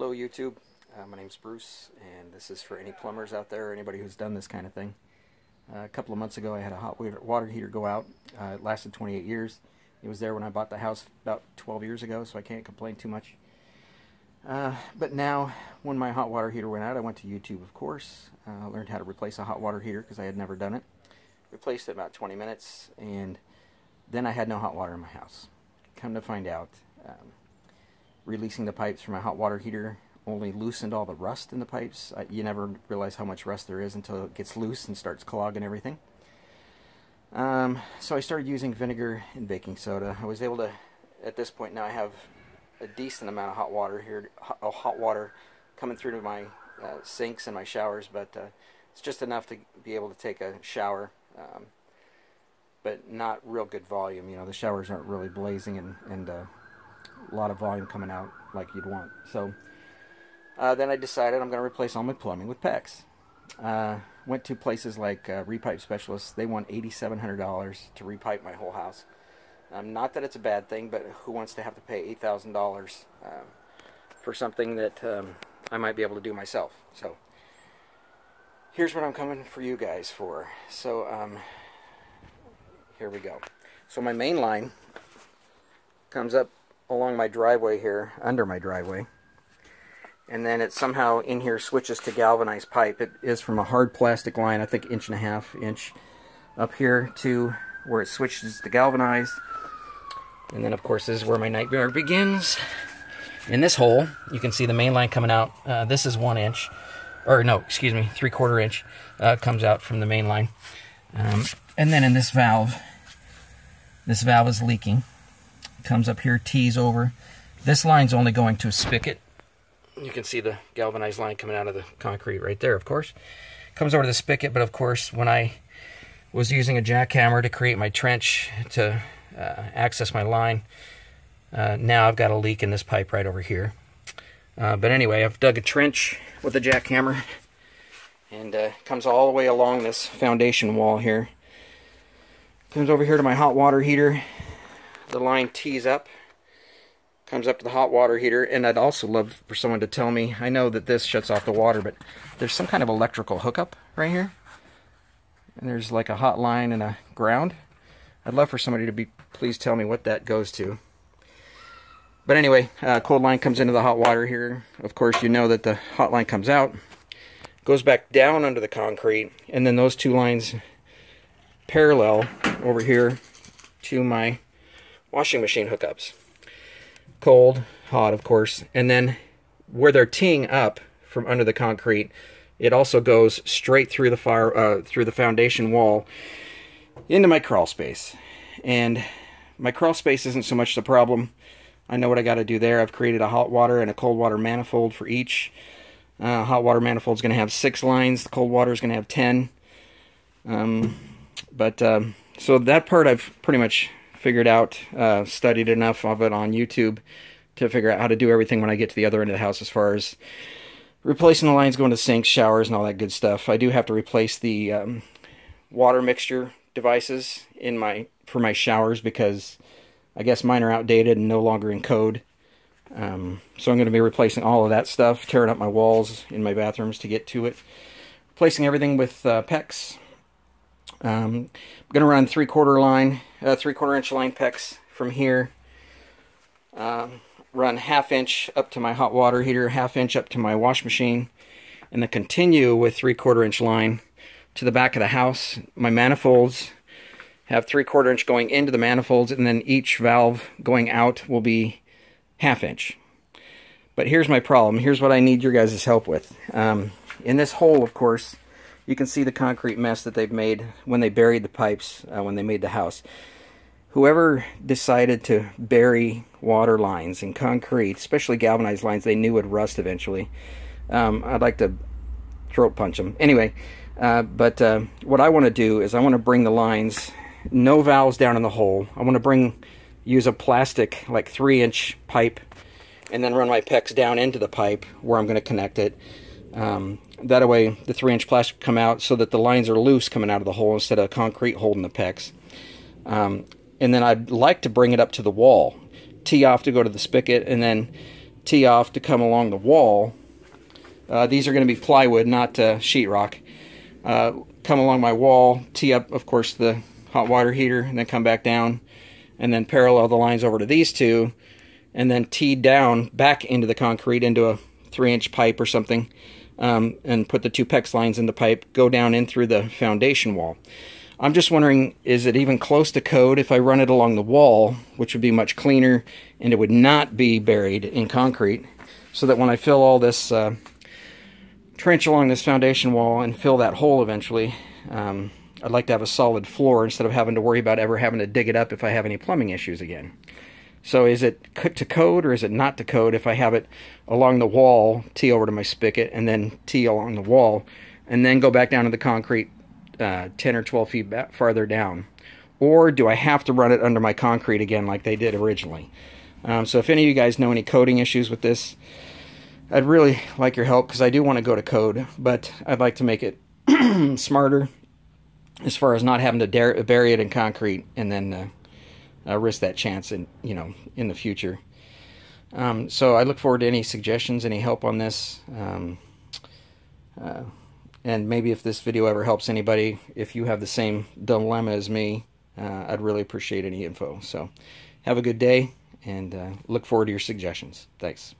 Hello YouTube, my name's Bruce, and this is for any plumbers out there or anybody who's done this kind of thing. A couple of months ago I had a hot water heater go out. It lasted 28 years. It was there when I bought the house about 12 years ago, so I can't complain too much. But now, when my hot water heater went out, I went to YouTube, of course. Learned how to replace a hot water heater because I had never done it. Replaced it about 20 minutes, and then I had no hot water in my house. Come to find out, releasing the pipes from my hot water heater only loosened all the rust in the pipes. You never realize how much rust there is until it gets loose and starts clogging everything. So I started using vinegar and baking soda. I was able to, at this point now, I have a decent amount of hot water here, hot water coming through to my sinks and my showers, but it's just enough to be able to take a shower, but not real good volume. You know, the showers aren't really blazing and a lot of volume coming out like you'd want. So then I decided I'm going to replace all my plumbing with PEX. Went to places like Repipe Specialists. They want $8,700 to repipe my whole house. Not that it's a bad thing, but who wants to have to pay $8,000 for something that I might be able to do myself? So here's what I'm coming for you guys for. So here we go. So my main line comes up along my driveway here, under my driveway, and then it somehow in here switches to galvanized pipe. It is from a hard plastic line, I think 1.5 inch up here, to where it switches to galvanized. And then of course this is where my nightmare begins. In this hole you can see the main line coming out. This is 1 inch, or no, excuse me, 3/4 inch comes out from the main line. And then in this valve is leaking. Comes up here, tees over. This line's only going to a spigot. You can see the galvanized line coming out of the concrete right there, of course. Comes over to the spigot, but of course when I was using a jackhammer to create my trench to access my line, now I've got a leak in this pipe right over here. But anyway, I've dug a trench with a jackhammer, and comes all the way along this foundation wall here. Comes over here to my hot water heater. The line tees up, comes up to the hot water heater, and I'd also love for someone to tell me, I know that this shuts off the water, but there's some kind of electrical hookup right here, and there's like a hot line and a ground. I'd love for somebody to please tell me what that goes to. But anyway, cold line comes into the hot water heater. Of course, you know that the hot line comes out, goes back down under the concrete, and then those two lines parallel over here to my washing machine hookups. Cold, hot, of course, and then where they're teeing up from under the concrete, it also goes straight through the through the foundation wall into my crawl space. And my crawl space isn't so much the problem. I know what I got to do there. I've created a hot water and a cold water manifold for each. Hot water manifold is going to have 6 lines. The cold water is going to have 10. So that part I've pretty much figured out, studied enough of it on YouTube to figure out how to do everything when I get to the other end of the house, as far as replacing the lines going to sinks, showers, and all that good stuff. I do have to replace the water mixture devices for my showers, because I guess mine are outdated and no longer in code. So I'm going to be replacing all of that stuff, tearing up my walls in my bathrooms to get to it. Replacing everything with PEX. I'm going to run 3/4 inch line PEX from here. Run 1/2 inch up to my hot water heater, 1/2 inch up to my wash machine, and then continue with 3/4 inch line to the back of the house. My manifolds have 3/4 inch going into the manifolds, and then each valve going out will be 1/2 inch. But here's my problem. Here's what I need your guys' help with. In this hole, of course, you can see the concrete mess that they've made when they buried the pipes when they made the house. Whoever decided to bury water lines in concrete, especially galvanized lines, they knew would rust eventually. I'd like to throat punch them. Anyway, what I want to do is I want to bring the lines, no valves down in the hole. I want to use a plastic, like 3-inch pipe, and then run my PEX down into the pipe where I'm going to connect it. That way the 3-inch plastic come out so that the lines are loose coming out of the hole instead of concrete holding the PEX. And then I'd like to bring it up to the wall, tee off to go to the spigot, and then tee off to come along the wall. These are going to be plywood, not sheetrock. Come along my wall, tee up, of course, the hot water heater, and then come back down, and then parallel the lines over to these two, and then tee down back into the concrete into a 3-inch pipe or something, and put the 2 PEX lines in the pipe, go down in through the foundation wall. I'm just wondering, is it even close to code if I run it along the wall, which would be much cleaner, and it would not be buried in concrete, so that when I fill all this trench along this foundation wall and fill that hole eventually, I'd like to have a solid floor instead of having to worry about ever having to dig it up if I have any plumbing issues again. So is it to code or is it not to code if I have it along the wall, tee over to my spigot, and then tee along the wall, and then go back down to the concrete 10 or 12 feet back, farther down? Or do I have to run it under my concrete again like they did originally? So if any of you guys know any coding issues with this, I'd really like your help, because I do want to go to code, but I'd like to make it smarter as far as not having to bury it in concrete and then risk that chance in the future. So I look forward to any suggestions, any help on this. And maybe if this video ever helps anybody, if you have the same dilemma as me, I'd really appreciate any info. So have a good day, and look forward to your suggestions. Thanks.